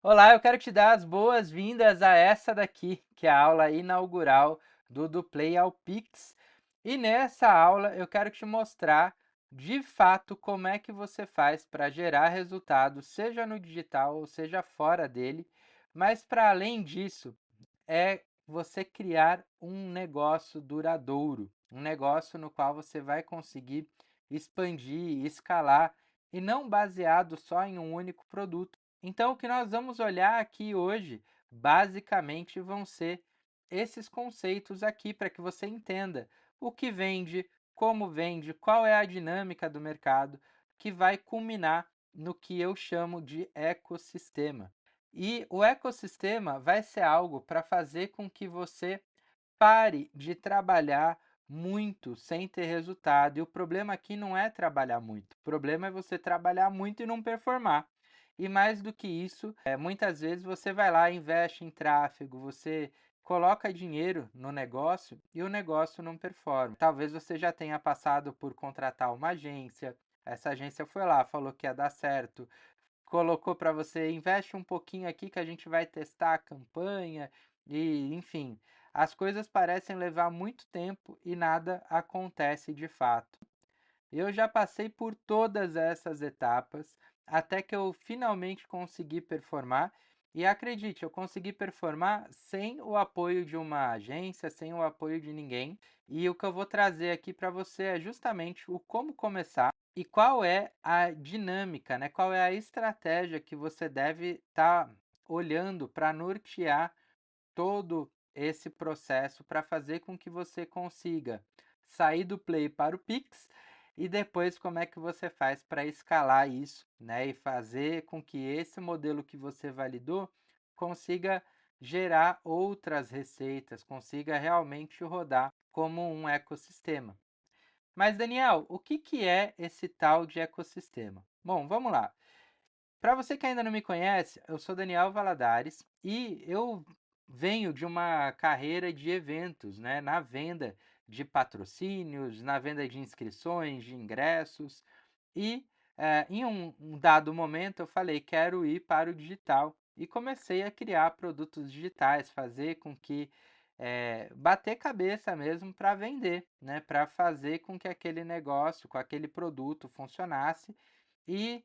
Olá, eu quero te dar as boas-vindas a essa daqui, que é a aula inaugural do Play ao Pix. E nessa aula eu quero te mostrar, de fato, como é que você faz para gerar resultados, seja no digital ou seja fora dele. Mas para além disso, é você criar um negócio duradouro, um negócio no qual você vai conseguir expandir, escalar e não baseado só em um único produto. Então, o que nós vamos olhar aqui hoje, basicamente, vão ser esses conceitos aqui para que você entenda o que vende, qual é a dinâmica do mercado, que vai culminar no que eu chamo de ecossistema. E o ecossistema vai ser algo para fazer com que você pare de trabalhar muito sem ter resultado. E o problema aqui não é trabalhar muito, o problema é você trabalhar muito e não performar. E mais do que isso, muitas vezes você vai lá, investe em tráfego, você coloca dinheiro no negócio e o negócio não performa. Talvez você já tenha passado por contratar uma agência, essa agência foi lá, falou que ia dar certo, colocou para você, investe um pouquinho aqui que a gente vai testar a campanha e, enfim, as coisas parecem levar muito tempo e nada acontece de fato. Eu já passei por todas essas etapas até que eu finalmente consegui performar. E acredite, eu consegui performar sem o apoio de uma agência, sem o apoio de ninguém. E o que eu vou trazer aqui para você é justamente o como começar e qual é a dinâmica, né? Qual é a estratégia que você deve estar olhando para nortear todo esse processo para fazer com que você consiga sair do Play para o Pix e depois como é que você faz para escalar isso, né, e fazer com que esse modelo que você validou consiga gerar outras receitas, consiga realmente rodar como um ecossistema. Mas Daniel, o que que é esse tal de ecossistema? Bom, vamos lá. Para você que ainda não me conhece, eu sou Daniel Valadares e eu venho de uma carreira de eventos, né, na venda de patrocínios, na venda de inscrições, de ingressos e em um dado momento eu falei quero ir para o digital e comecei a criar produtos digitais, fazer com que bater cabeça mesmo para vender, né, para fazer com que aquele negócio, com aquele produto funcionasse e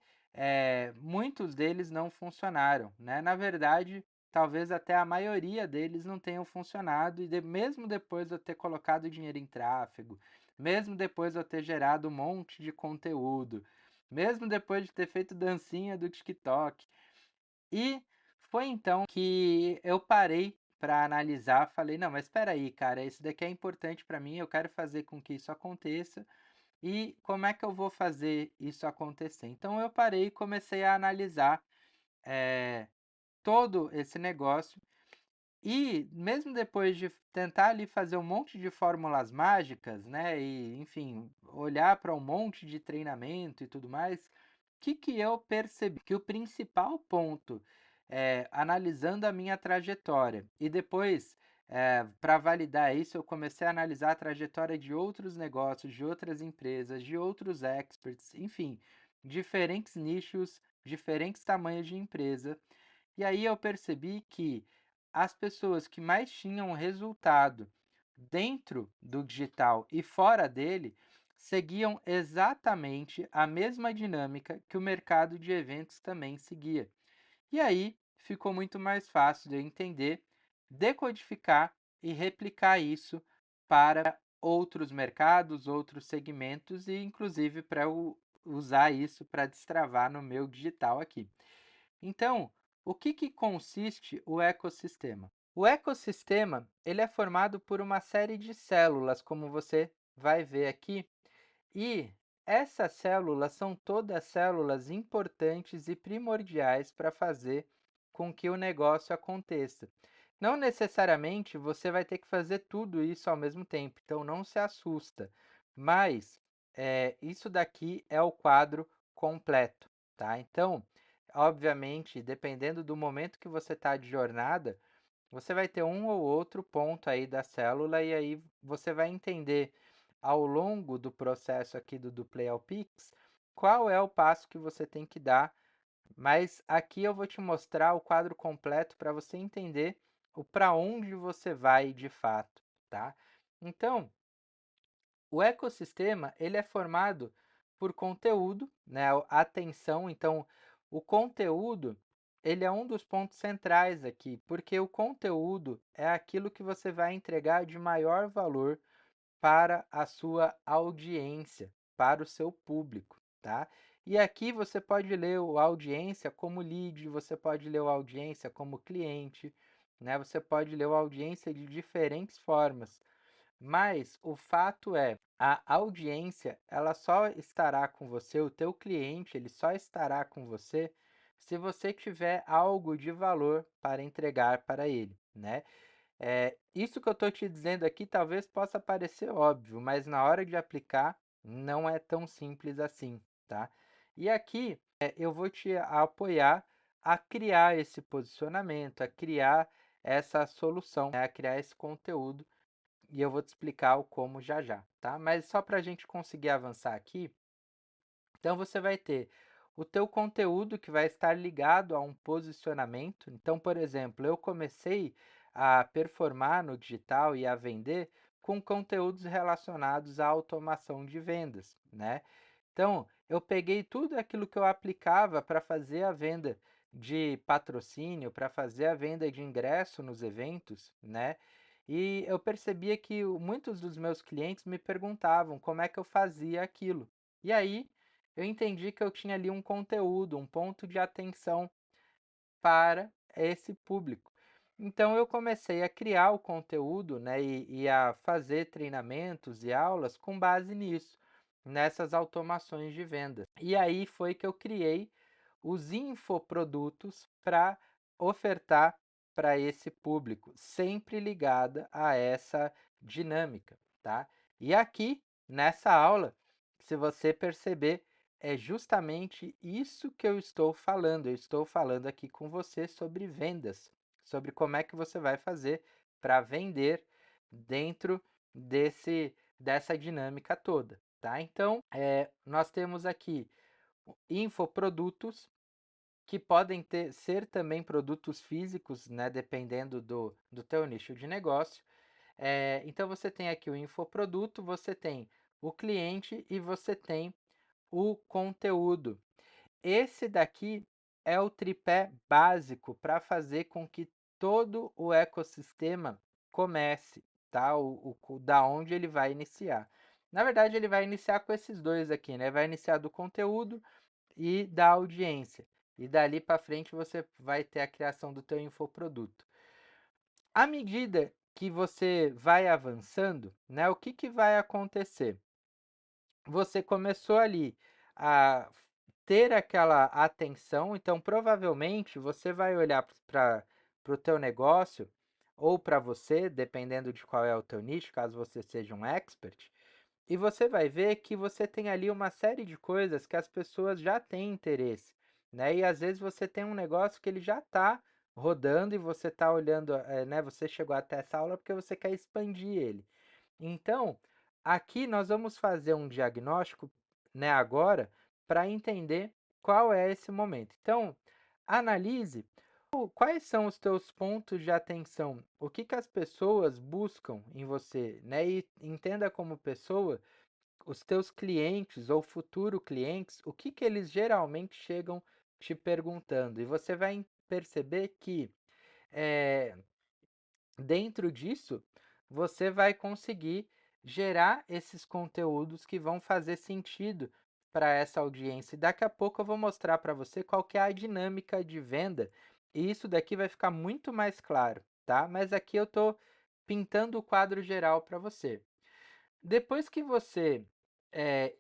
muitos deles não funcionaram, né? Na verdade, talvez até a maioria deles não tenham funcionado, e mesmo depois de eu ter colocado dinheiro em tráfego, mesmo depois de eu ter gerado um monte de conteúdo, mesmo depois de ter feito dancinha do TikTok. E foi então que eu parei para analisar, falei, não, mas espera aí, cara, isso daqui é importante para mim, eu quero fazer com que isso aconteça, e como é que eu vou fazer isso acontecer? Então eu parei e comecei a analisar eh, todo esse negócio e mesmo depois de tentar ali fazer um monte de fórmulas mágicas, né, e enfim, olhar para um monte de treinamento e tudo mais, o que que eu percebi? Que o principal ponto, analisando a minha trajetória e depois, para validar isso, eu comecei a analisar a trajetória de outros negócios, de outras empresas, de outros experts, enfim, diferentes nichos, diferentes tamanhos de empresa. E aí eu percebi que as pessoas que mais tinham resultado dentro do digital e fora dele seguiam exatamente a mesma dinâmica que o mercado de eventos também seguia. E aí ficou muito mais fácil de eu entender, decodificar e replicar isso para outros mercados, outros segmentos e inclusive para eu usar isso para destravar no meu digital aqui. Então, o que que consiste o ecossistema? O ecossistema, ele é formado por uma série de células, como você vai ver aqui, e essas células são todas células importantes e primordiais para fazer com que o negócio aconteça. Não necessariamente você vai ter que fazer tudo isso ao mesmo tempo, então não se assusta. Mas isso daqui é o quadro completo, tá? Então, obviamente, dependendo do momento que você está de jornada, você vai ter um ou outro ponto aí da célula e aí você vai entender ao longo do processo aqui do Play ao Pix qual é o passo que você tem que dar mas aqui eu vou te mostrar o quadro completo para você entender o para onde você vai de fato, tá? Então, o ecossistema ele é formado por conteúdo, né, a atenção. Então, o conteúdo ele é um dos pontos centrais aqui, porque o conteúdo é aquilo que você vai entregar de maior valor para a sua audiência, para o seu público, tá? E aqui você pode ler o audiência como lead, você pode ler o audiência como cliente, né? Você pode ler o audiência de diferentes formas. Mas o fato é, a audiência, ela só estará com você, o teu cliente, ele só estará com você se você tiver algo de valor para entregar para ele, né? Isso que eu estou te dizendo aqui talvez possa parecer óbvio, mas na hora de aplicar não é tão simples assim, tá? E aqui eu vou te apoiar a criar esse posicionamento, a criar essa solução, né? A criar esse conteúdo e eu vou te explicar o como já já, tá? Mas só para a gente conseguir avançar aqui, então você vai ter o teu conteúdo que vai estar ligado a um posicionamento. Então, por exemplo, eu comecei a performar no digital e a vender com conteúdos relacionados à automação de vendas, né? Então, eu peguei tudo aquilo que eu aplicava para fazer a venda de patrocínio, para fazer a venda de ingresso nos eventos, né? E eu percebia que muitos dos meus clientes me perguntavam como é que eu fazia aquilo. E aí eu entendi que eu tinha ali um conteúdo, um ponto de atenção para esse público. Então eu comecei a criar o conteúdo, né, e a fazer treinamentos e aulas com base nisso, nessas automações de venda. E aí foi que eu criei os infoprodutos para ofertar para esse público, sempre ligada a essa dinâmica, tá? E aqui nessa aula, se você perceber, é justamente isso que eu estou falando. Eu estou falando aqui com você sobre vendas, sobre como é que você vai fazer para vender dentro dessa dinâmica toda, tá? Então, nós temos aqui infoprodutos que podem ser também produtos físicos, né, dependendo do teu nicho de negócio. Então, você tem aqui o infoproduto, você tem o cliente e você tem o conteúdo. Esse daqui é o tripé básico para fazer com que todo o ecossistema comece, tá? Da onde ele vai iniciar. Na verdade, ele vai iniciar com esses dois aqui, né? Vai iniciar do conteúdo e da audiência. E dali para frente você vai ter a criação do teu infoproduto. À medida que você vai avançando, né? O que vai acontecer? Você começou ali a ter aquela atenção, então provavelmente você vai olhar para o teu negócio ou para você, dependendo de qual é o teu nicho, caso você seja um expert, e você vai ver que você tem ali uma série de coisas que as pessoas já têm interesse, né? E às vezes você tem um negócio que ele já está rodando e você está olhando, né? Você chegou até essa aula porque você quer expandir ele. Então, aqui nós vamos fazer um diagnóstico, né, agora, para entender qual é esse momento. Então, analise quais são os teus pontos de atenção, o que as pessoas buscam em você, né? E entenda como pessoa os teus clientes ou futuro clientes, o que eles geralmente chegam te perguntando. E você vai perceber que eh, dentro disso, você vai conseguir gerar esses conteúdos que vão fazer sentido para essa audiência. E daqui a pouco eu vou mostrar para você qual que é a dinâmica de venda, e isso daqui vai ficar muito mais claro, tá? Mas aqui eu estou pintando o quadro geral para você. Depois que você eh,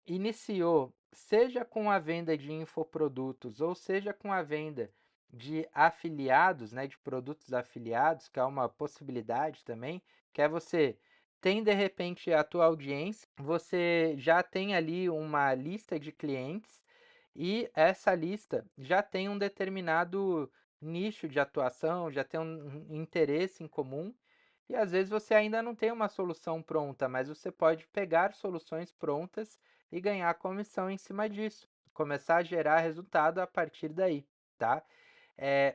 iniciou, seja com a venda de infoprodutos ou seja com a venda de afiliados, né, de produtos afiliados, que é uma possibilidade também, que é você tem de repente a tua audiência, você já tem ali uma lista de clientes e essa lista já tem um determinado nicho de atuação, já tem um interesse em comum e às vezes você ainda não tem uma solução pronta, mas você pode pegar soluções prontas e ganhar comissão em cima disso. começar a gerar resultado a partir daí, tá?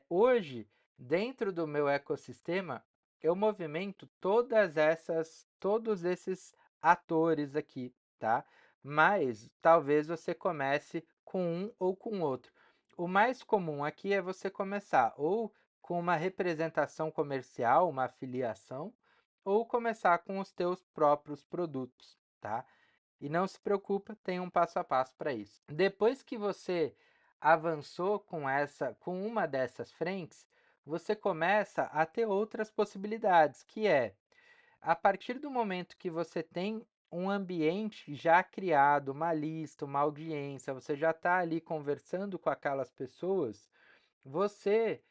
Hoje, dentro do meu ecossistema, eu movimento todos esses atores aqui, tá? Mas talvez você comece com um ou com outro. O mais comum aqui é você começar ou com uma representação comercial, uma afiliação, ou começar com os teus próprios produtos, tá? E não se preocupa, tem um passo a passo para isso. Depois que você avançou com uma dessas frentes, você começa a ter outras possibilidades, que é a partir do momento que você tem um ambiente já criado, uma lista, uma audiência, você já está ali conversando com aquelas pessoas, você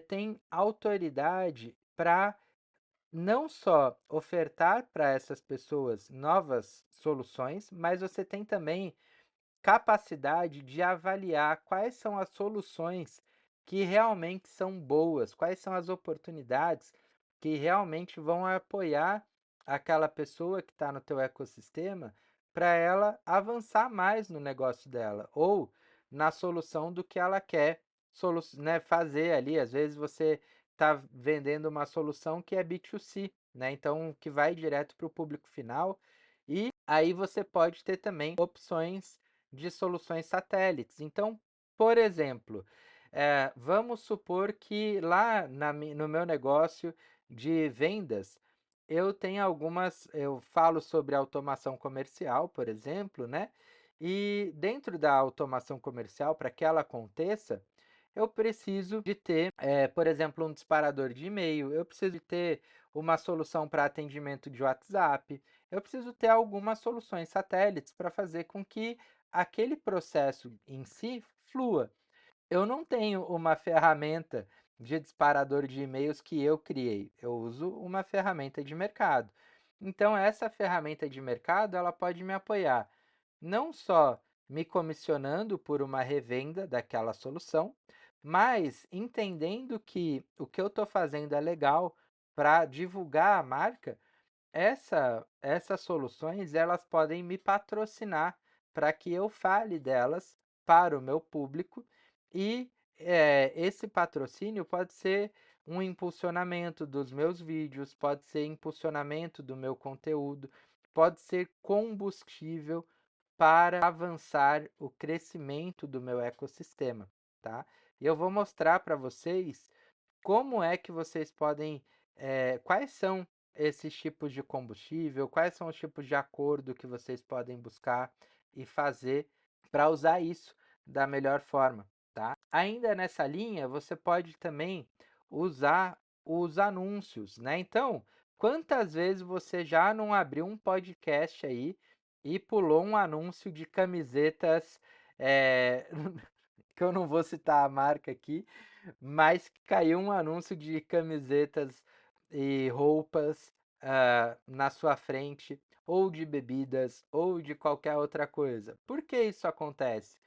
tem autoridade para não só ofertar para essas pessoas novas soluções, mas você tem também capacidade de avaliar quais são as soluções que realmente são boas, quais são as oportunidades que realmente vão apoiar aquela pessoa que está no teu ecossistema para ela avançar mais no negócio dela ou na solução do que ela quer né, fazer ali. Às vezes você está vendendo uma solução que é B2C, né? Então que vai direto para o público final e aí você pode ter também opções de soluções satélites. Então, por exemplo, vamos supor que lá no meu negócio de vendas, eu falo sobre automação comercial, por exemplo, né? E dentro da automação comercial, para que ela aconteça, eu preciso de ter, por exemplo, um disparador de e-mail, eu preciso de ter uma solução para atendimento de WhatsApp, eu preciso ter algumas soluções satélites para fazer com que aquele processo em si flua. Eu não tenho uma ferramenta de disparador de e-mails que eu criei. Eu uso uma ferramenta de mercado. Então, essa ferramenta de mercado, ela pode me apoiar não só me comissionando por uma revenda daquela solução, mas entendendo que o que eu estou fazendo é legal para divulgar a marca, essas soluções elas podem me patrocinar para que eu fale delas para o meu público e esse patrocínio pode ser um impulsionamento dos meus vídeos, pode ser impulsionamento do meu conteúdo, pode ser combustível para avançar o crescimento do meu ecossistema, tá? E eu vou mostrar para vocês como é que vocês podem, quais são esses tipos de combustível, quais são os tipos de acordo que vocês podem buscar e fazer para usar isso da melhor forma, tá? Ainda nessa linha, você pode também usar os anúncios, né? Então, quantas vezes você já não abriu um podcast aí e pulou um anúncio de camisetas, que eu não vou citar a marca aqui, mas caiu um anúncio de camisetas e roupas na sua frente, ou de bebidas, ou de qualquer outra coisa. Por que isso acontece?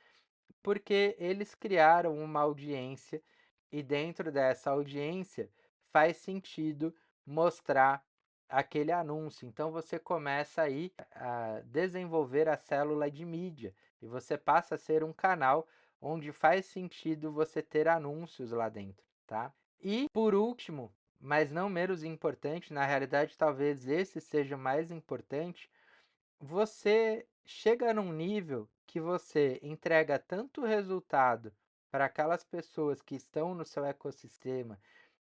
Porque eles criaram uma audiência e dentro dessa audiência faz sentido mostrar aquele anúncio. Então você começa aí a desenvolver a célula de mídia e você passa a ser um canal onde faz sentido você ter anúncios lá dentro, tá? E por último, mas não menos importante, na realidade talvez esse seja o mais importante, você chega num nível que você entrega tanto resultado para aquelas pessoas que estão no seu ecossistema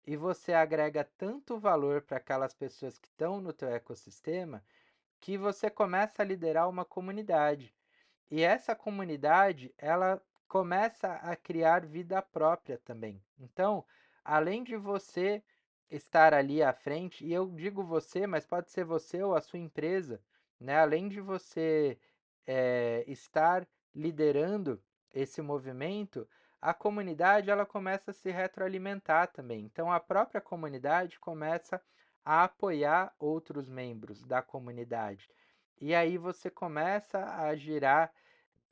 e você agrega tanto valor para aquelas pessoas que estão no teu ecossistema que você começa a liderar uma comunidade. E essa comunidade, ela começa a criar vida própria também. Então, além de você estar ali à frente, e eu digo você, mas pode ser você ou a sua empresa, né? Além de você estar liderando esse movimento, a comunidade ela começa a se retroalimentar também. Então, a própria comunidade começa a apoiar outros membros da comunidade. E aí você começa a girar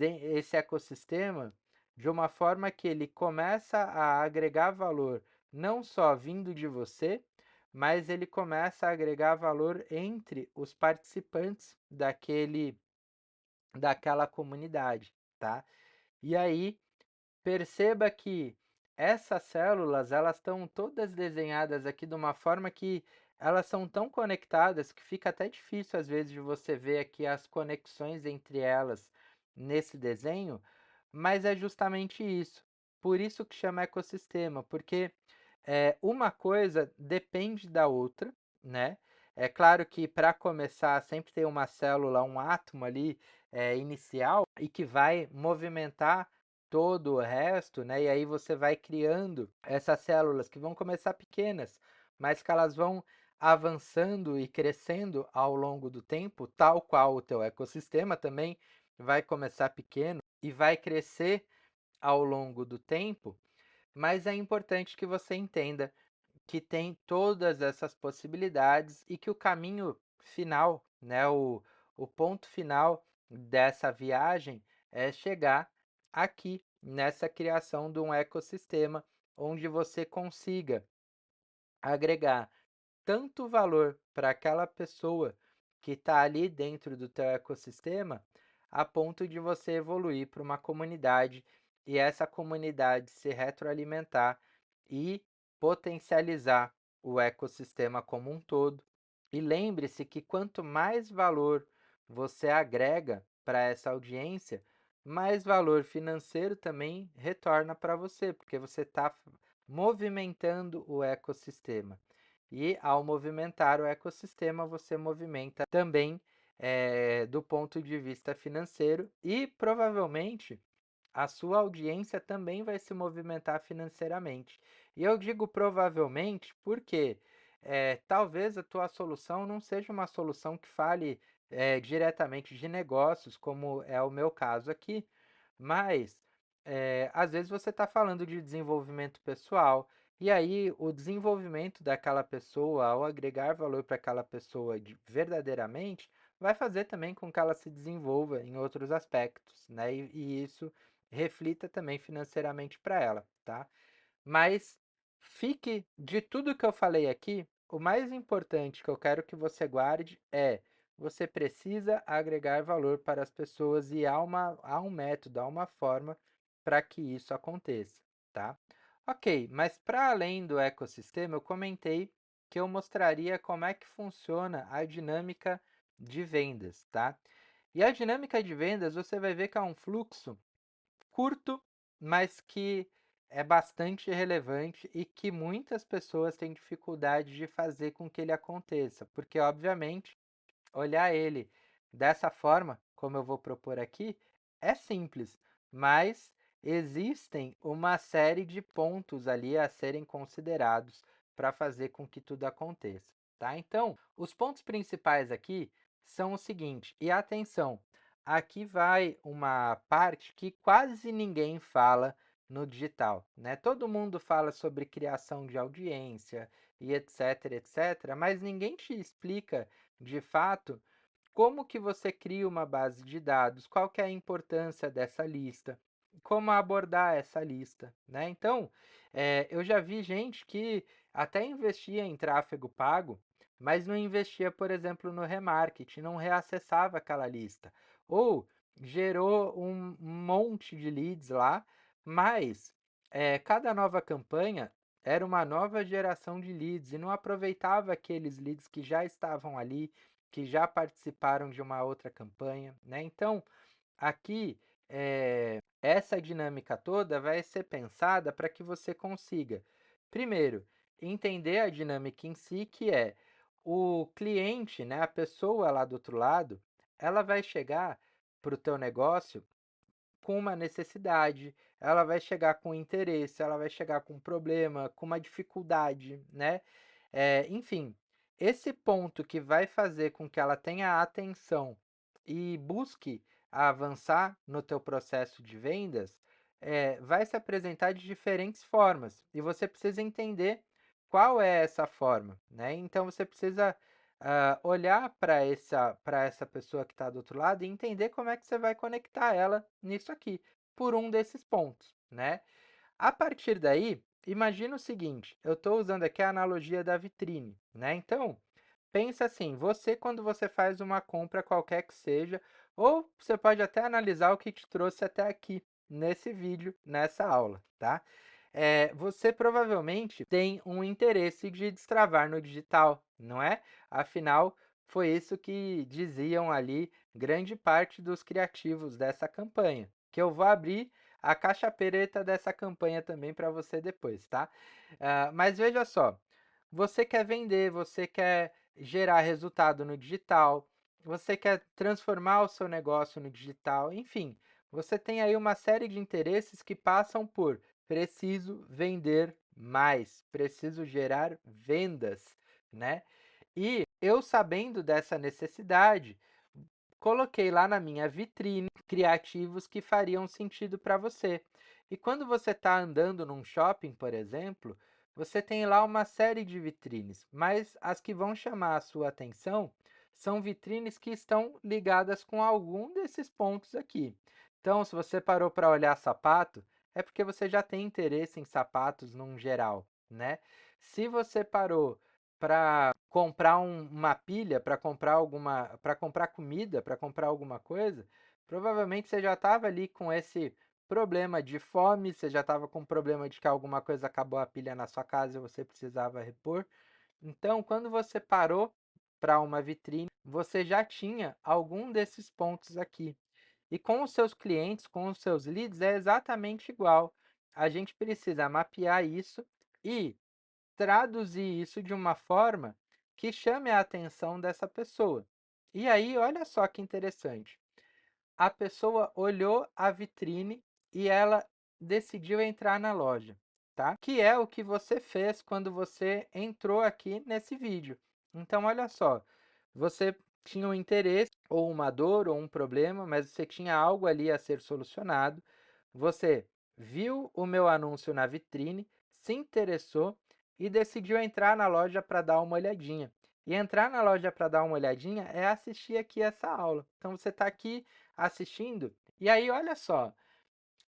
esse ecossistema de uma forma que ele começa a agregar valor não só vindo de você, mas ele começa a agregar valor entre os participantes daquela comunidade, tá? E aí, perceba que essas células, elas estão todas desenhadas aqui de uma forma que elas são tão conectadas que fica até difícil às vezes de você ver aqui as conexões entre elas nesse desenho, mas é justamente isso. Por isso que chama ecossistema, porque uma coisa depende da outra, né? É claro que para começar sempre tem uma célula, um átomo ali inicial e que vai movimentar todo o resto, né? E aí você vai criando essas células que vão começar pequenas, mas que elas vão avançando e crescendo ao longo do tempo, tal qual o teu ecossistema também vai começar pequeno e vai crescer ao longo do tempo, mas é importante que você entenda que tem todas essas possibilidades e que o caminho final, né, o ponto final dessa viagem é chegar aqui nessa criação de um ecossistema onde você consiga agregar tanto valor para aquela pessoa que está ali dentro do teu ecossistema, a ponto de você evoluir para uma comunidade e essa comunidade se retroalimentar e potencializar o ecossistema como um todo. E lembre-se que quanto mais valor você agrega para essa audiência, mais valor financeiro também retorna para você, porque você está movimentando o ecossistema. E ao movimentar o ecossistema, você movimenta também do ponto de vista financeiro e provavelmente a sua audiência também vai se movimentar financeiramente. E eu digo provavelmente porque talvez a tua solução não seja uma solução que fale diretamente de negócios, como é o meu caso aqui, mas às vezes você está falando de desenvolvimento pessoal, e aí o desenvolvimento daquela pessoa, ao agregar valor para aquela pessoa verdadeiramente, vai fazer também com que ela se desenvolva em outros aspectos, né? E isso reflita também financeiramente para ela, tá? Mas fique de tudo que eu falei aqui, o mais importante que eu quero que você guarde é: você precisa agregar valor para as pessoas e há um método, há uma forma para que isso aconteça, tá? Ok, mas para além do ecossistema, eu comentei que eu mostraria como é que funciona a dinâmica de vendas, tá? E a dinâmica de vendas, você vai ver que é um fluxo curto, mas que é bastante relevante e que muitas pessoas têm dificuldade de fazer com que ele aconteça, porque obviamente olhar ele dessa forma, como eu vou propor aqui, é simples, mas existem uma série de pontos ali a serem considerados para fazer com que tudo aconteça, tá? Então, os pontos principais aqui são o seguinte, e atenção, aqui vai uma parte que quase ninguém fala no digital, né? Todo mundo fala sobre criação de audiência e etc, etc, mas ninguém te explica de fato como que você cria uma base de dados, qual que é a importância dessa lista, como abordar essa lista, né? Então, eu já vi gente que até investia em tráfego pago, mas não investia, por exemplo, no remarketing, não reacessava aquela lista. Ou gerou um monte de leads lá, mas cada nova campanha era uma nova geração de leads e não aproveitava aqueles leads que já estavam ali, que já participaram de uma outra campanha, né? Então, aqui, essa dinâmica toda vai ser pensada para que você consiga, primeiro, entender a dinâmica em si, que é o cliente, né, a pessoa lá do outro lado, ela vai chegar para o teu negócio com uma necessidade, ela vai chegar com interesse, ela vai chegar com um problema, com uma dificuldade, né? Enfim, esse ponto que vai fazer com que ela tenha atenção e busque avançar no teu processo de vendas, vai se apresentar de diferentes formas e você precisa entender qual é essa forma, né? Então você precisa olhar para essa pessoa que está do outro lado e entender como é que você vai conectar ela nisso aqui, por um desses pontos, né? A partir daí, imagina o seguinte, eu estou usando aqui a analogia da vitrine, né? Então, pensa assim, você quando você faz uma compra qualquer que seja, ou você pode até analisar o que te trouxe até aqui, nesse vídeo, nessa aula, tá? Você provavelmente tem um interesse de destravar no digital, não é? Afinal, foi isso que diziam ali grande parte dos criativos dessa campanha, que eu vou abrir a caixa preta dessa campanha também para você depois, tá? Mas veja só, você quer vender, você quer gerar resultado no digital, você quer transformar o seu negócio no digital, enfim, você tem aí uma série de interesses que passam por preciso vender mais, preciso gerar vendas, né? E eu sabendo dessa necessidade, coloquei lá na minha vitrine criativos que fariam sentido para você. E quando você está andando num shopping, por exemplo, você tem lá uma série de vitrines, mas as que vão chamar a sua atenção são vitrines que estão ligadas com algum desses pontos aqui. Então, se você parou para olhar sapato, é porque você já tem interesse em sapatos num geral, né? Se você parou para comprar uma pilha, para comprar comida, para comprar alguma coisa, provavelmente você já estava ali com esse problema de fome, você já estava com problema de que alguma coisa acabou a pilha na sua casa e você precisava repor. Então, quando você parou para uma vitrine, você já tinha algum desses pontos aqui. E com os seus clientes, com os seus leads, é exatamente igual. A gente precisa mapear isso e traduzir isso de uma forma que chame a atenção dessa pessoa. E aí, olha só que interessante. A pessoa olhou a vitrine e ela decidiu entrar na loja, tá? Que é o que você fez quando você entrou aqui nesse vídeo. Então, olha só, você tinha um interesse, ou uma dor, ou um problema, mas você tinha algo ali a ser solucionado. Você viu o meu anúncio na vitrine, se interessou e decidiu entrar na loja para dar uma olhadinha. E entrar na loja para dar uma olhadinha é assistir aqui essa aula. Então, você está aqui assistindo. E aí, olha só,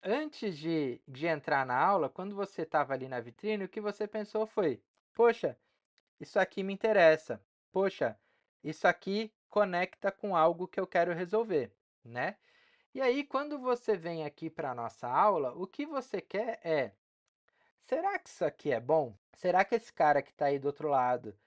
antes de entrar na aula, quando você estava ali na vitrine, o que você pensou foi: poxa, isso aqui me interessa. Poxa, isso aqui conecta com algo que eu quero resolver, né? E aí, quando você vem aqui para a nossa aula, o que você quer é: será que isso aqui é bom? Será que esse cara que está aí do outro lado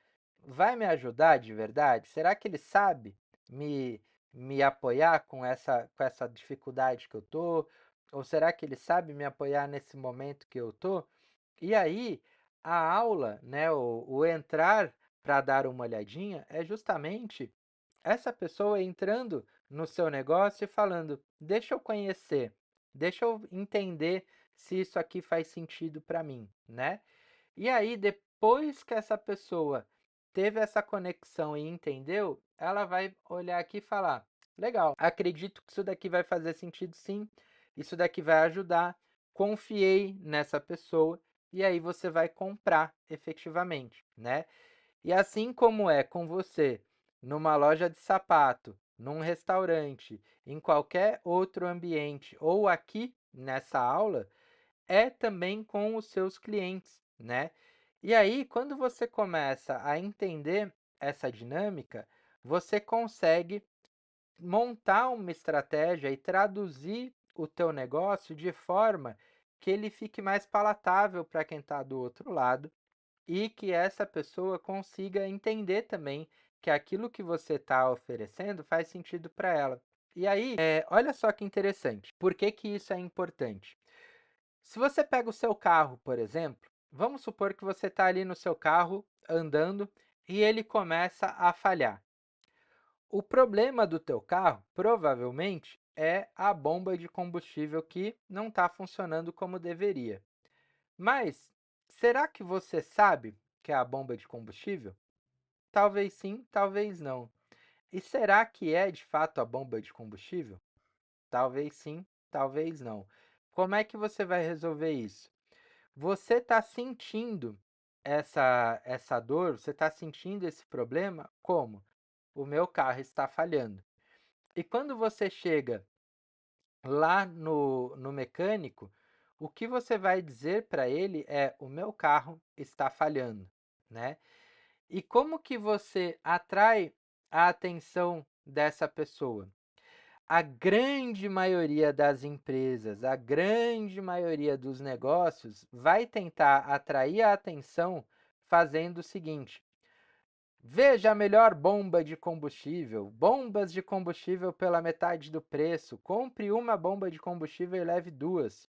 vai me ajudar de verdade? Será que ele sabe me, me apoiar com essa dificuldade que eu tô? Ou será que ele sabe me apoiar nesse momento que eu tô? E aí, a aula, né, o entrar para dar uma olhadinha é justamente essa pessoa entrando no seu negócio e falando: deixa eu conhecer, deixa eu entender se isso aqui faz sentido para mim, né? E aí, depois que essa pessoa teve essa conexão e entendeu, ela vai olhar aqui e falar: legal, acredito que isso daqui vai fazer sentido sim, isso daqui vai ajudar, confiei nessa pessoa, e aí você vai comprar efetivamente, né? E assim como é com você numa loja de sapato, num restaurante, em qualquer outro ambiente ou aqui nessa aula, é também com os seus clientes, né? E aí, quando você começa a entender essa dinâmica, você consegue montar uma estratégia e traduzir o teu negócio de forma que ele fique mais palatável para quem está do outro lado e que essa pessoa consiga entender também que aquilo que você está oferecendo faz sentido para ela. E aí, olha só que interessante. Por que que isso é importante? Se você pega o seu carro, por exemplo, vamos supor que você está ali no seu carro andando e ele começa a falhar. O problema do teu carro, provavelmente, é a bomba de combustível que não está funcionando como deveria. Mas será que você sabe que é a bomba de combustível? Talvez sim, talvez não. E será que é de fato a bomba de combustível? Talvez sim, talvez não. Como é que você vai resolver isso? Você está sentindo essa dor, você está sentindo esse problema? Como? O meu carro está falhando. E quando você chega lá no mecânico, o que você vai dizer para ele é: o meu carro está falhando, né? E como que você atrai a atenção dessa pessoa? a grande maioria das empresas, a grande maioria dos negócios vai tentar atrair a atenção fazendo o seguinte: veja a melhor bomba de combustível, bombas de combustível pela metade do preço, compre uma bomba de combustível e leve duas.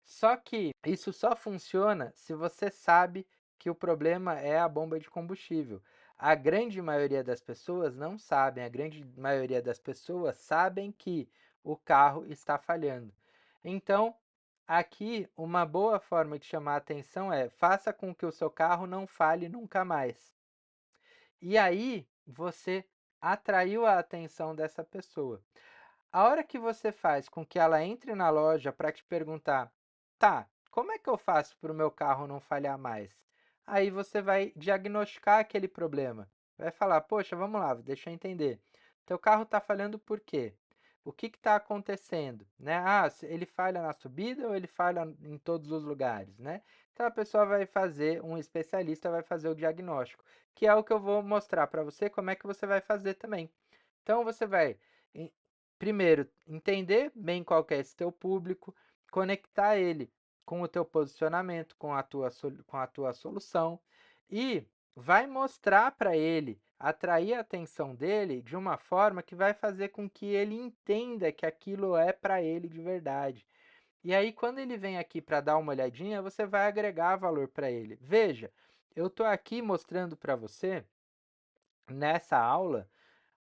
Só que isso só funciona se você sabe que o problema é a bomba de combustível. A grande maioria das pessoas não sabem, a grande maioria das pessoas sabem que o carro está falhando. Então, aqui, uma boa forma de chamar a atenção é: faça com que o seu carro não falhe nunca mais. E aí, você atraiu a atenção dessa pessoa. A hora que você faz com que ela entre na loja para te perguntar, tá, como é que eu faço para o meu carro não falhar mais? Aí você vai diagnosticar aquele problema. Vai falar, poxa, vamos lá, deixa eu entender. Teu carro está falhando por quê? O que está acontecendo? Né? Ah, ele falha na subida ou ele falha em todos os lugares, né? Então a pessoa vai fazer, um especialista vai fazer o diagnóstico, que é o que eu vou mostrar para você como é que você vai fazer também. Então você vai primeiro, entender bem qual que é esse teu público, conectar ele com o teu posicionamento, com a tua solução e vai mostrar para ele, atrair a atenção dele de uma forma que vai fazer com que ele entenda que aquilo é para ele de verdade. E aí, quando ele vem aqui para dar uma olhadinha, você vai agregar valor para ele. Veja, eu estou aqui mostrando para você, nessa aula,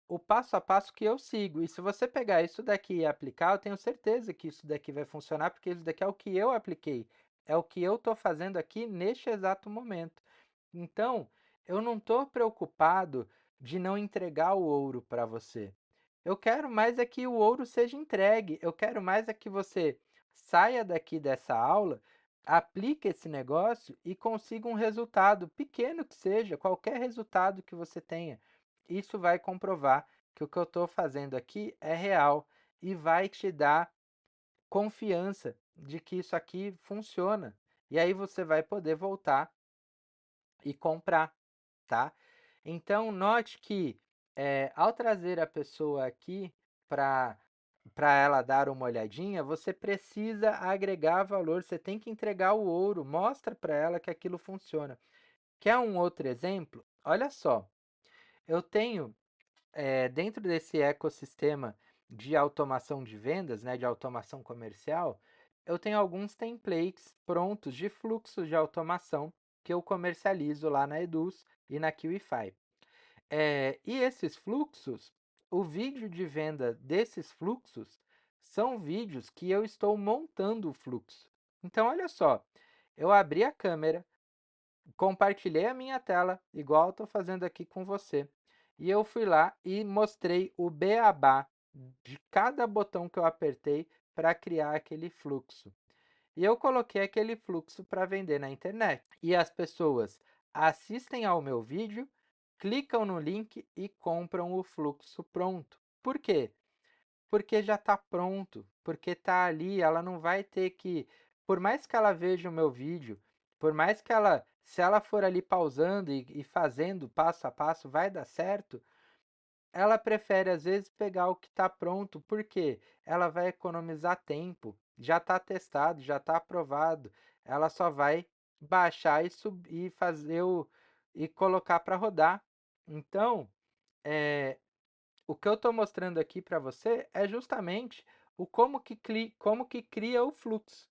o passo a passo que eu sigo. E se você pegar isso daqui e aplicar, eu tenho certeza que isso daqui vai funcionar, porque isso daqui é o que eu apliquei. É o que eu estou fazendo aqui neste exato momento. Então, eu não estou preocupado de não entregar o ouro para você. Eu quero mais é que o ouro seja entregue. Eu quero mais é que você saia daqui dessa aula, aplique esse negócio e consiga um resultado, pequeno que seja, qualquer resultado que você tenha. Isso vai comprovar que o que eu estou fazendo aqui é real e vai te dar confiança de que isso aqui funciona. E aí você vai poder voltar e comprar, tá? Então, note que ao trazer a pessoa aqui para ela dar uma olhadinha, você precisa agregar valor, você tem que entregar o ouro, mostra para ela que aquilo funciona. Quer um outro exemplo? Olha só, eu tenho dentro desse ecossistema de automação de vendas, né, de automação comercial, eu tenho alguns templates prontos de fluxos de automação que eu comercializo lá na Eduz e na QIFI. E esses fluxos, o vídeo de venda desses fluxos são vídeos que eu estou montando o fluxo. Então, olha só, eu abri a câmera, compartilhei a minha tela, igual eu estou fazendo aqui com você, e eu fui lá e mostrei o beabá de cada botão que eu apertei para criar aquele fluxo. E eu coloquei aquele fluxo para vender na internet. E as pessoas assistem ao meu vídeo, clicam no link e compram o fluxo pronto. Por quê? Porque já está pronto, porque está ali, ela não vai ter que, por mais que ela veja o meu vídeo, por mais que ela, se ela for ali pausando e fazendo passo a passo, vai dar certo, ela prefere às vezes pegar o que está pronto, porque ela vai economizar tempo, já está testado, já está aprovado, ela só vai baixar e subir, fazer e colocar para rodar. Então, é, o que eu estou mostrando aqui para você é justamente o como que cria o fluxo.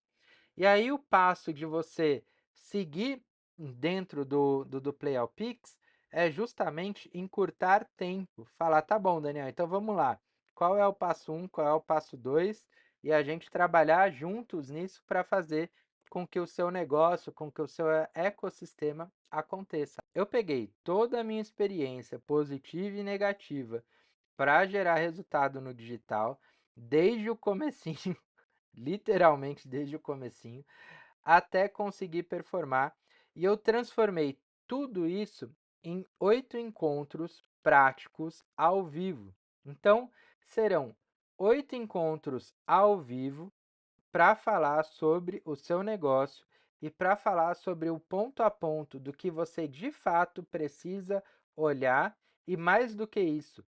E aí o passo de você seguir dentro do Play All Pix é justamente encurtar tempo. Falar, tá bom, Daniel, então vamos lá. Qual é o passo um, qual é o passo 2? E a gente trabalhar juntos nisso para fazer com que o seu negócio, com que o seu ecossistema aconteça. Eu peguei toda a minha experiência positiva e negativa para gerar resultado no digital, desde o comecinho, literalmente desde o comecinho, até conseguir performar, e eu transformei tudo isso em 8 encontros práticos ao vivo. Então, serão 8 encontros ao vivo para falar sobre o seu negócio e para falar sobre o ponto a ponto do que você de fato precisa olhar e mais do que isso,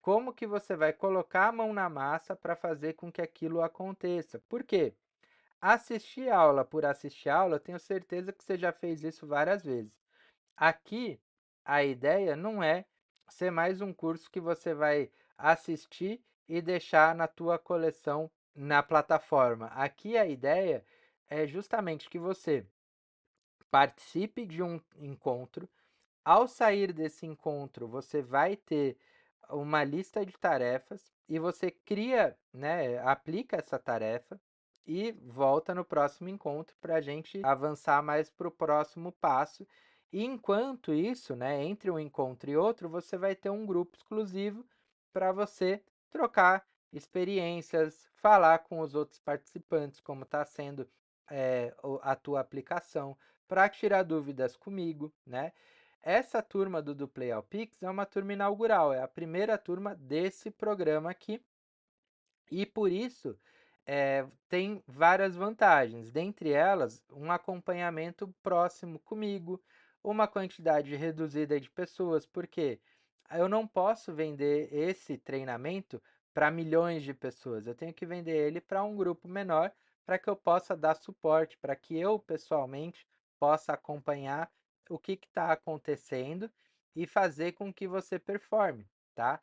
como que você vai colocar a mão na massa para fazer com que aquilo aconteça. Por quê? Assistir aula por assistir aula, eu tenho certeza que você já fez isso várias vezes. Aqui, a ideia não é ser mais um curso que você vai assistir e deixar na tua coleção na plataforma. Aqui a ideia é justamente que você participe de um encontro. Ao sair desse encontro, você vai ter uma lista de tarefas e você cria, né, aplica essa tarefa e volta no próximo encontro para a gente avançar mais para o próximo passo. E enquanto isso, né, entre um encontro e outro, você vai ter um grupo exclusivo para você trocar experiências, falar com os outros participantes como está sendo a tua aplicação, para tirar dúvidas comigo, né? Essa turma do Play ao Pix é uma turma inaugural, é a primeira turma desse programa aqui e por isso tem várias vantagens, dentre elas um acompanhamento próximo comigo, uma quantidade reduzida de pessoas, porque eu não posso vender esse treinamento para milhões de pessoas, eu tenho que vender ele para um grupo menor para que eu possa dar suporte, para que eu pessoalmente possa acompanhar o que está acontecendo e fazer com que você performe, tá?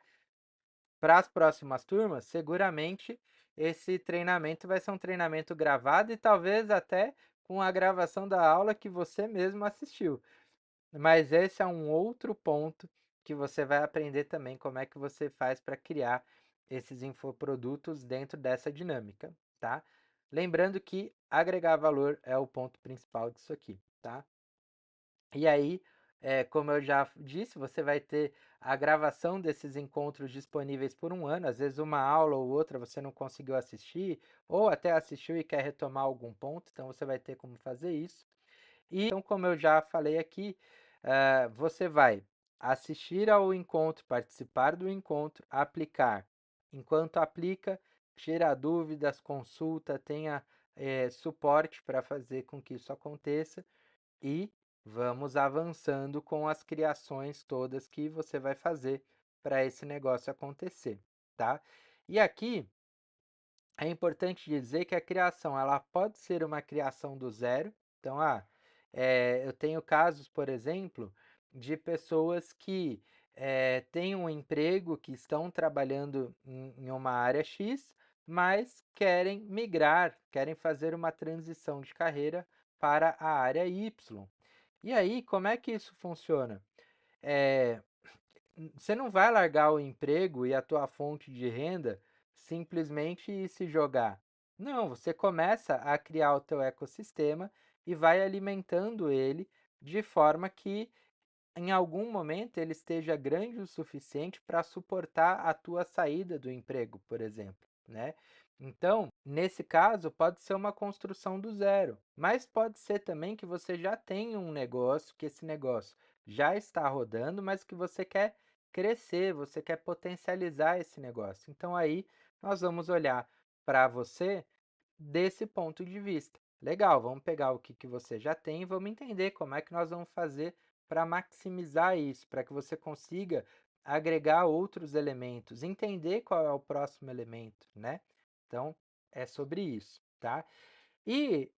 Para as próximas turmas, seguramente esse treinamento vai ser um treinamento gravado e talvez até com a gravação da aula que você mesmo assistiu. Mas esse é um outro ponto que você vai aprender também como é que você faz para criar esses infoprodutos dentro dessa dinâmica, tá? Lembrando que agregar valor é o ponto principal disso aqui, tá? E aí, como eu já disse, você vai ter a gravação desses encontros disponíveis por um ano. Às vezes uma aula ou outra você não conseguiu assistir, ou até assistiu e quer retomar algum ponto, então você vai ter como fazer isso. E então, como eu já falei aqui, você vai assistir ao encontro, participar do encontro, aplicar. Enquanto aplica, tira dúvidas, consulta, tenha suporte para fazer com que isso aconteça e vamos avançando com as criações todas que você vai fazer para esse negócio acontecer, tá? E aqui é importante dizer que a criação ela pode ser uma criação do zero. Então, eu tenho casos, por exemplo, de pessoas que têm um emprego, que estão trabalhando em uma área X, mas querem migrar, querem fazer uma transição de carreira para a área Y. E aí, como é que isso funciona? É, você não vai largar o emprego e a tua fonte de renda simplesmente se jogar. Não, você começa a criar o teu ecossistema e vai alimentando ele de forma que em algum momento ele esteja grande o suficiente para suportar a tua saída do emprego, por exemplo, né? Então, nesse caso, pode ser uma construção do zero, mas pode ser também que você já tenha um negócio, que esse negócio já está rodando, mas que você quer crescer, você quer potencializar esse negócio. Então, aí nós vamos olhar para você desse ponto de vista. Legal, vamos pegar o que você já tem e vamos entender como é que nós vamos fazer para maximizar isso, para que você consiga agregar outros elementos, entender qual é o próximo elemento, né? Então, é sobre isso, tá? E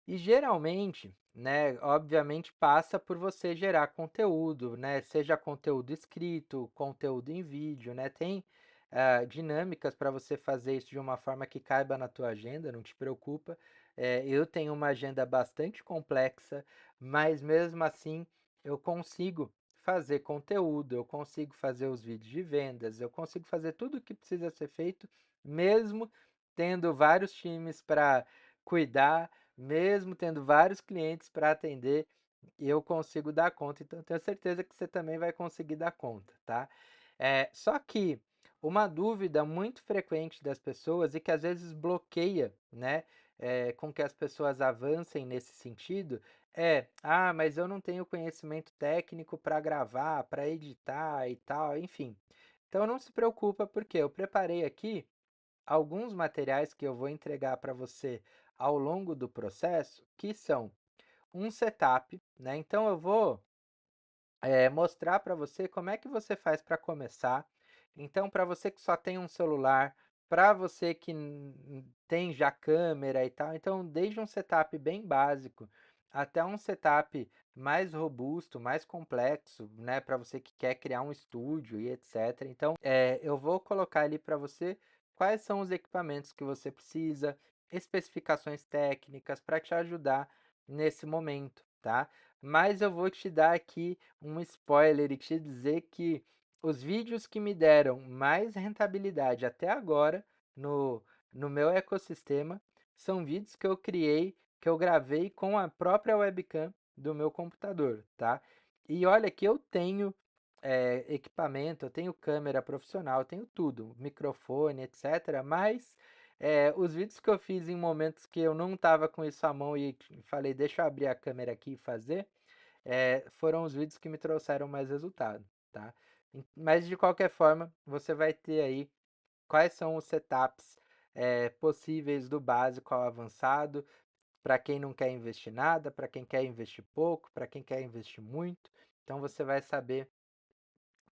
geralmente, né, obviamente passa por você gerar conteúdo, né, seja conteúdo escrito, conteúdo em vídeo, né, tem dinâmicas para você fazer isso de uma forma que caiba na tua agenda, não te preocupa. Eu tenho uma agenda bastante complexa, mas mesmo assim eu consigo fazer conteúdo, eu consigo fazer os vídeos de vendas, eu consigo fazer tudo o que precisa ser feito, mesmo tendo vários times para cuidar, mesmo tendo vários clientes para atender, eu consigo dar conta. Então, tenho certeza que você também vai conseguir dar conta, tá? Só que uma dúvida muito frequente das pessoas e que às vezes bloqueia, né, com que as pessoas avancem nesse sentido mas eu não tenho conhecimento técnico para gravar, para editar e tal, enfim. Então não se preocupa porque eu preparei aqui alguns materiais que eu vou entregar para você ao longo do processo, que são um setup, né? Então eu vou mostrar para você como é que você faz para começar. Então, para você que só tem um celular, para você que tem já câmera e tal, então desde um setup bem básico até um setup mais robusto, mais complexo, né, para você que quer criar um estúdio e etc. Então, eu vou colocar ali para você quais são os equipamentos que você precisa, especificações técnicas para te ajudar nesse momento, tá? Mas eu vou te dar aqui um spoiler e te dizer que os vídeos que me deram mais rentabilidade até agora no, no meu ecossistema são vídeos que eu criei, que eu gravei com a própria webcam do meu computador, tá? E olha que eu tenho equipamento, eu tenho câmera profissional, eu tenho tudo, microfone, etc. Mas os vídeos que eu fiz em momentos que eu não estava com isso à mão e falei, deixa eu abrir a câmera aqui e fazer, foram os vídeos que me trouxeram mais resultado, tá? Mas de qualquer forma, você vai ter aí quais são os setups possíveis do básico ao avançado, para quem não quer investir nada, para quem quer investir pouco, para quem quer investir muito. Então você vai saber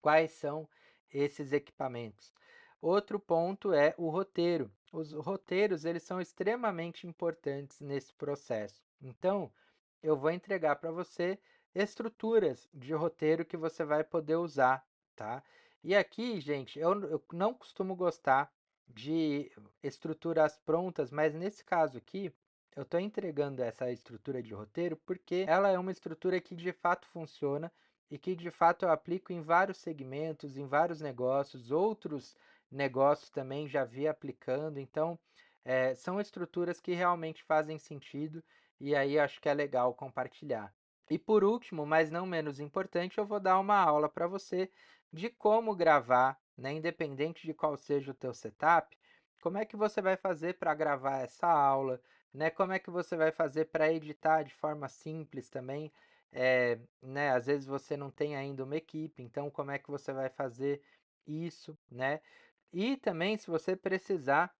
quais são esses equipamentos. Outro ponto é o roteiro. Os roteiros, eles são extremamente importantes nesse processo. Então, eu vou entregar para você estruturas de roteiro que você vai poder usar, tá? E aqui, gente, eu não costumo gostar de estruturas prontas, mas nesse caso aqui, eu estou entregando essa estrutura de roteiro porque ela é uma estrutura que de fato funciona e que de fato eu aplico em vários segmentos, em vários negócios, outros negócios também já vi aplicando. Então, são estruturas que realmente fazem sentido e aí acho que é legal compartilhar. E por último, mas não menos importante, eu vou dar uma aula para você de como gravar, né, independente de qual seja o teu setup, como é que você vai fazer para gravar essa aula, né? Como é que você vai fazer para editar de forma simples também, né? Às vezes você não tem ainda uma equipe, então como é que você vai fazer isso, né? E também se você precisar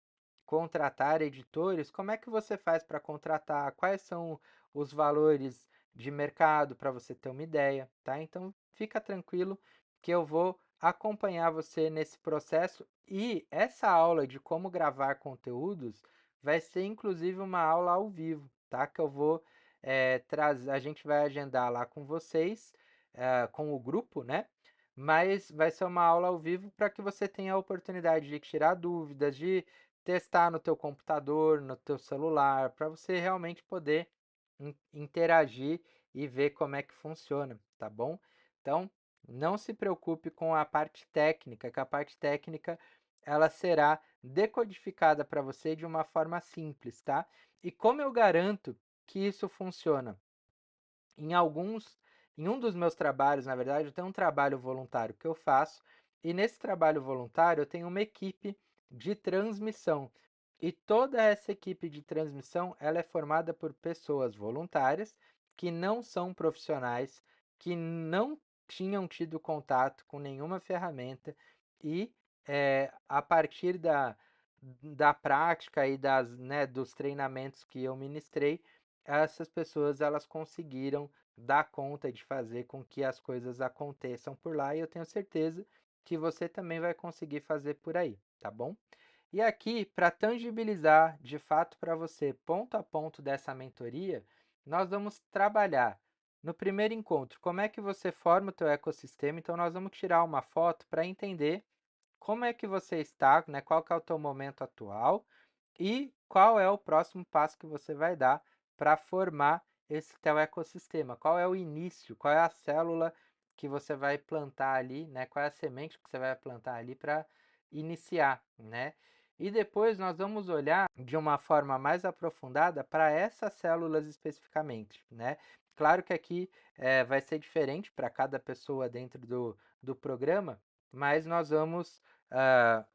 contratar editores, como é que você faz para contratar? Quais são os valores de mercado para você ter uma ideia, tá? Então fica tranquilo que eu vou acompanhar você nesse processo e essa aula de como gravar conteúdos vai ser inclusive uma aula ao vivo, tá? Que eu vou trazer, a gente vai agendar lá com vocês, com o grupo, né? Mas vai ser uma aula ao vivo para que você tenha a oportunidade de tirar dúvidas, de testar no teu computador, no teu celular, para você realmente poder interagir e ver como é que funciona, tá bom? Então, não se preocupe com a parte técnica, que a parte técnica ela será decodificada para você de uma forma simples, tá? E como eu garanto que isso funciona? Em alguns, em um dos meus trabalhos, na verdade, eu tenho um trabalho voluntário que eu faço, e nesse trabalho voluntário eu tenho uma equipe de transmissão. E toda essa equipe de transmissão, ela é formada por pessoas voluntárias que não são profissionais, que não tinham tido contato com nenhuma ferramenta e a partir da prática e dos treinamentos que eu ministrei, essas pessoas elas conseguiram dar conta de fazer com que as coisas aconteçam por lá e eu tenho certeza que você também vai conseguir fazer por aí, tá bom? E aqui, para tangibilizar de fato para você, ponto a ponto dessa mentoria, nós vamos trabalhar no primeiro encontro, como é que você forma o teu ecossistema. Então, nós vamos tirar uma foto para entender como é que você está, né? Qual que é o teu momento atual e qual é o próximo passo que você vai dar para formar esse teu ecossistema? Qual é o início? Qual é a célula que você vai plantar ali, né? Qual é a semente que você vai plantar ali para iniciar, né? E depois nós vamos olhar de uma forma mais aprofundada para essas células especificamente, né? Claro que aqui vai ser diferente para cada pessoa dentro do programa, mas nós vamos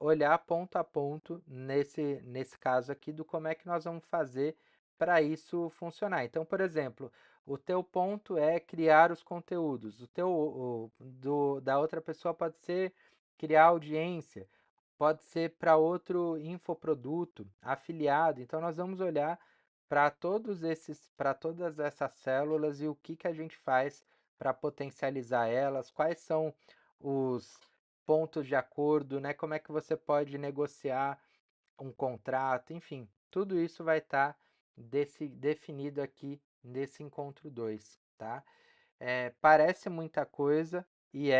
olhar ponto a ponto nesse caso aqui do como é que nós vamos fazer para isso funcionar. Então, por exemplo, o teu ponto é criar os conteúdos, da outra pessoa pode ser criar audiência, pode ser para outro infoproduto, afiliado. Então, nós vamos olhar para todas essas células e o que que a gente faz para potencializar elas, quais são os pontos de acordo, né? Como é que você pode negociar um contrato, enfim, tudo isso vai estar definido aqui nesse encontro 2, tá? Parece muita coisa e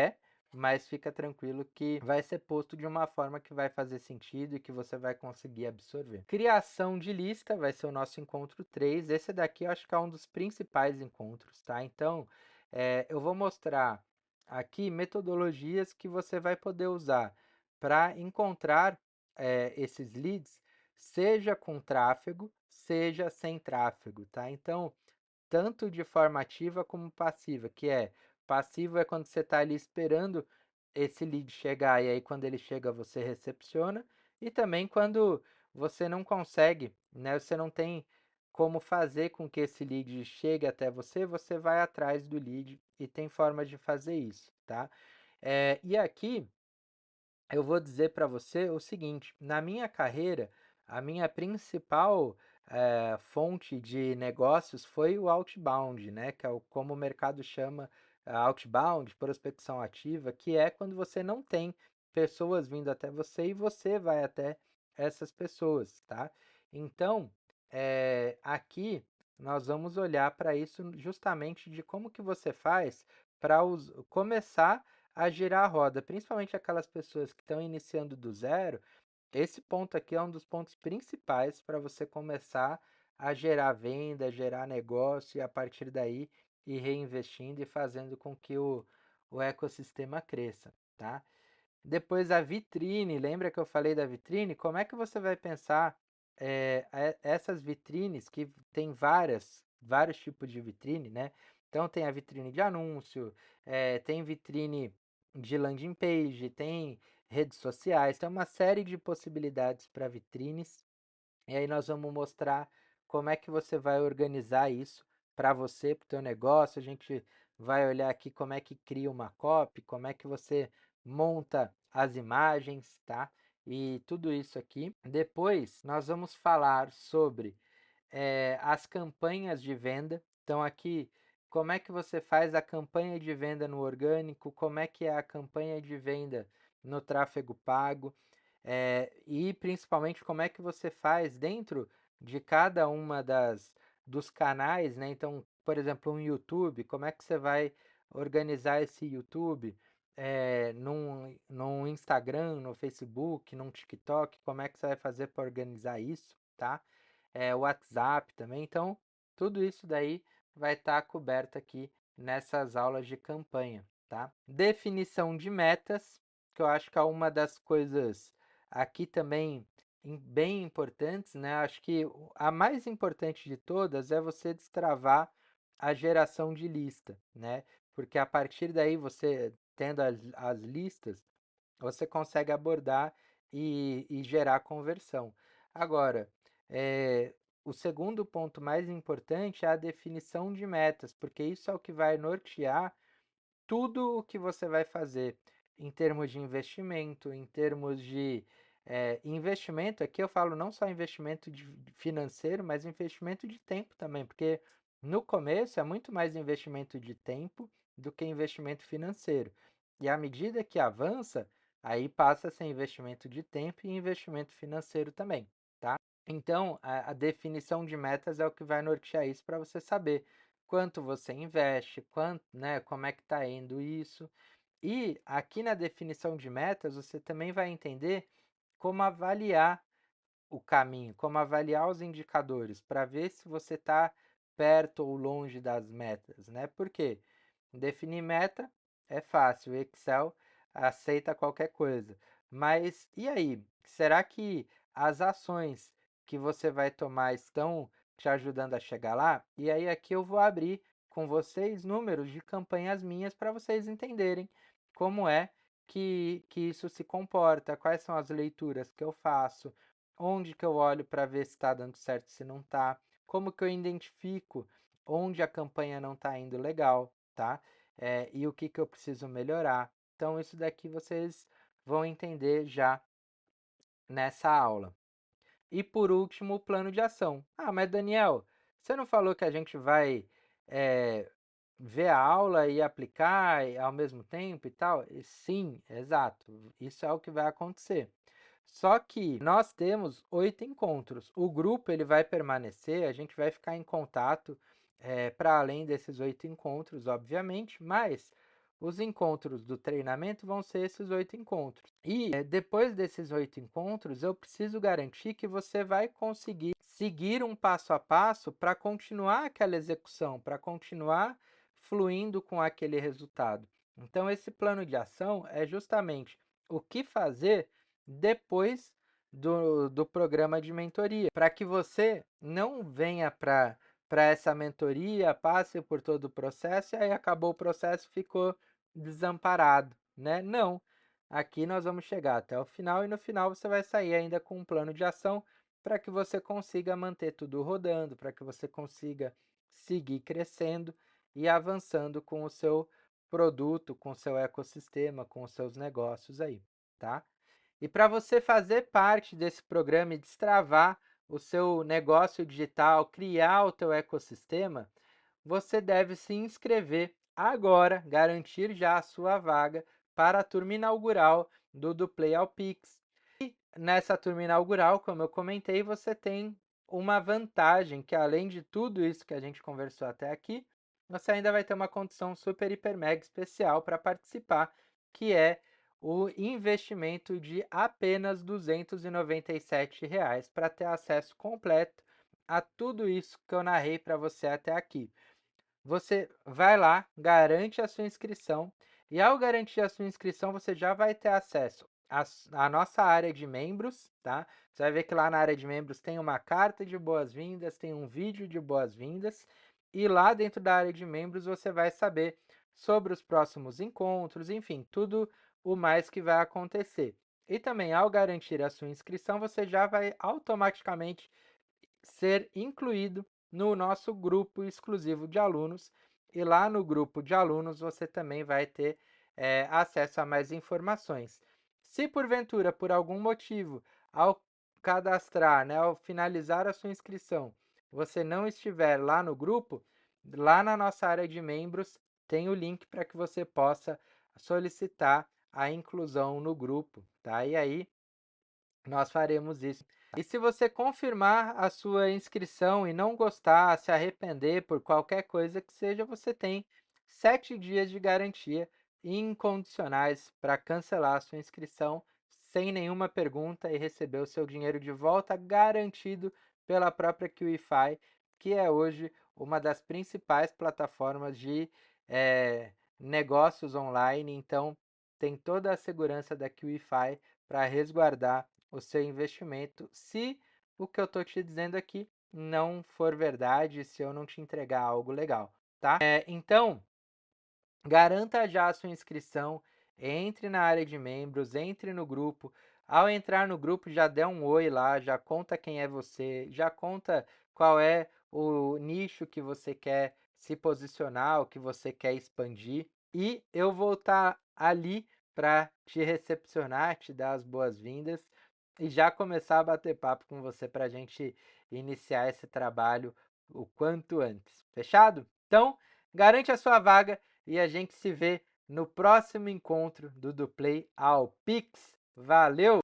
mas fica tranquilo que vai ser posto de uma forma que vai fazer sentido e que você vai conseguir absorver. Criação de lista vai ser o nosso encontro 3. Esse daqui eu acho que é um dos principais encontros, tá? Então, eu vou mostrar aqui metodologias que você vai poder usar para encontrar esses leads, seja com tráfego, seja sem tráfego, tá? Então, tanto de forma ativa como passiva, que passivo é quando você está ali esperando esse lead chegar, e aí quando ele chega você recepciona, e também quando você não consegue, né, você não tem como fazer com que esse lead chegue até você, você vai atrás do lead e tem formas de fazer isso, tá? E aqui eu vou dizer para você o seguinte: na minha carreira, a minha principal fonte de negócios foi o outbound, né? Que é como o mercado chama outbound, prospecção ativa, que é quando você não tem pessoas vindo até você e você vai até essas pessoas, tá? Então, aqui nós vamos olhar para isso justamente de como que você faz para começar a girar a roda, principalmente aquelas pessoas que estão iniciando do zero. Esse ponto aqui é um dos pontos principais para você começar a gerar venda, gerar negócio e a partir daí ir reinvestindo e fazendo com que o ecossistema cresça, tá? Depois a vitrine, lembra que eu falei da vitrine? Como é que você vai pensar essas vitrines que tem vários tipos de vitrine, né? Então tem a vitrine de anúncio, tem vitrine de landing page, tem redes sociais, tem uma série de possibilidades para vitrines. E aí nós vamos mostrar como é que você vai organizar isso para você, para o teu negócio. A gente vai olhar aqui como é que cria uma copy, como é que você monta as imagens, tá? E tudo isso aqui. Depois nós vamos falar sobre as campanhas de venda. Então aqui, como é que você faz a campanha de venda no orgânico, como é que é a campanha de venda no tráfego pago, e principalmente como é que você faz dentro de cada uma dos canais, né? Então, por exemplo, um YouTube, como é que você vai organizar esse YouTube? Num Instagram, no Facebook, num TikTok, como é que você vai fazer para organizar isso, tá? WhatsApp também. Então, tudo isso daí vai estar coberto aqui nessas aulas de campanha, tá? Definição de metas, que eu acho que é uma das coisas aqui também bem importantes, né? Acho que a mais importante de todas é você destravar a geração de lista, né? Porque a partir daí você tendo as listas, você consegue abordar e gerar conversão. Agora, o segundo ponto mais importante é a definição de metas, porque isso é o que vai nortear tudo o que você vai fazer em termos de investimento, em termos de investimento. Aqui eu falo não só investimento financeiro, mas investimento de tempo também, porque no começo é muito mais investimento de tempo do que investimento financeiro. E à medida que avança, aí passa a ser investimento de tempo e investimento financeiro também, tá? Então, a definição de metas é o que vai nortear isso para você saber quanto você investe, quanto, né, como é que está indo isso. E aqui na definição de metas, você também vai entender como avaliar o caminho, como avaliar os indicadores para ver se você está perto ou longe das metas, né? Porque definir meta é fácil, o Excel aceita qualquer coisa. Mas e aí? Será que as ações que você vai tomar estão te ajudando a chegar lá? E aí aqui eu vou abrir com vocês números de campanhas minhas para vocês entenderem como é que isso se comporta, quais são as leituras que eu faço, onde que eu olho para ver se está dando certo, se não está, como que eu identifico onde a campanha não está indo legal, tá? E o que que eu preciso melhorar. Então, isso daqui vocês vão entender já nessa aula. E por último, o plano de ação. Ah, mas Daniel, você não falou que a gente vai ver a aula e aplicar ao mesmo tempo e tal? Sim, exato. Isso é o que vai acontecer. Só que nós temos 8 encontros. O grupo ele vai permanecer, a gente vai ficar em contato para além desses 8 encontros, obviamente, mas os encontros do treinamento vão ser esses 8 encontros. E depois desses 8 encontros, eu preciso garantir que você vai conseguir seguir um passo a passo para continuar aquela execução, para continuar fluindo com aquele resultado. Então, esse plano de ação é justamente o que fazer depois do programa de mentoria, para que você não venha para essa mentoria, passe por todo o processo e aí acabou o processo, ficou desamparado, né? Não. Aqui nós vamos chegar até o final e no final você vai sair ainda com um plano de ação para que você consiga manter tudo rodando, para que você consiga seguir crescendo e avançando com o seu produto, com o seu ecossistema, com os seus negócios aí, tá? E para você fazer parte desse programa e destravar o seu negócio digital, criar o teu ecossistema, você deve se inscrever agora, garantir já a sua vaga para a turma inaugural do Play ao Pix. E nessa turma inaugural, como eu comentei, você tem uma vantagem que além de tudo isso que a gente conversou até aqui, você ainda vai ter uma condição super, hiper, mega especial para participar, que é o investimento de apenas R$ 297 para ter acesso completo a tudo isso que eu narrei para você até aqui. Você vai lá, garante a sua inscrição e ao garantir a sua inscrição você já vai ter acesso à nossa área de membros, tá? Você vai ver que lá na área de membros tem uma carta de boas-vindas, tem um vídeo de boas-vindas e lá dentro da área de membros você vai saber sobre os próximos encontros, enfim, tudo o mais que vai acontecer. E também ao garantir a sua inscrição você já vai automaticamente ser incluído no nosso grupo exclusivo de alunos. E lá no grupo de alunos você também vai ter acesso a mais informações. Se porventura, por algum motivo, ao cadastrar, né, ao finalizar a sua inscrição, você não estiver lá no grupo, lá na nossa área de membros tem o link para que você possa solicitar a inclusão no grupo, tá? E aí nós faremos isso. E se você confirmar a sua inscrição e não gostar, se arrepender por qualquer coisa que seja, você tem 7 dias de garantia incondicionais para cancelar a sua inscrição sem nenhuma pergunta e receber o seu dinheiro de volta garantido pela própria QIFI, que é hoje uma das principais plataformas de negócios online. Então, tem toda a segurança da QIFI para resguardar o seu investimento, se o que eu estou te dizendo aqui não for verdade, se eu não te entregar algo legal, tá? Então, garanta já a sua inscrição, entre na área de membros, entre no grupo. Ao entrar no grupo, já dê um oi lá, já conta quem é você, já conta qual é o nicho que você quer se posicionar, o que você quer expandir. E eu vou estar ali para te recepcionar, te dar as boas-vindas e já começar a bater papo com você para a gente iniciar esse trabalho o quanto antes. Fechado? Então, garante a sua vaga e a gente se vê no próximo encontro do Duplay ao Pix. Valeu!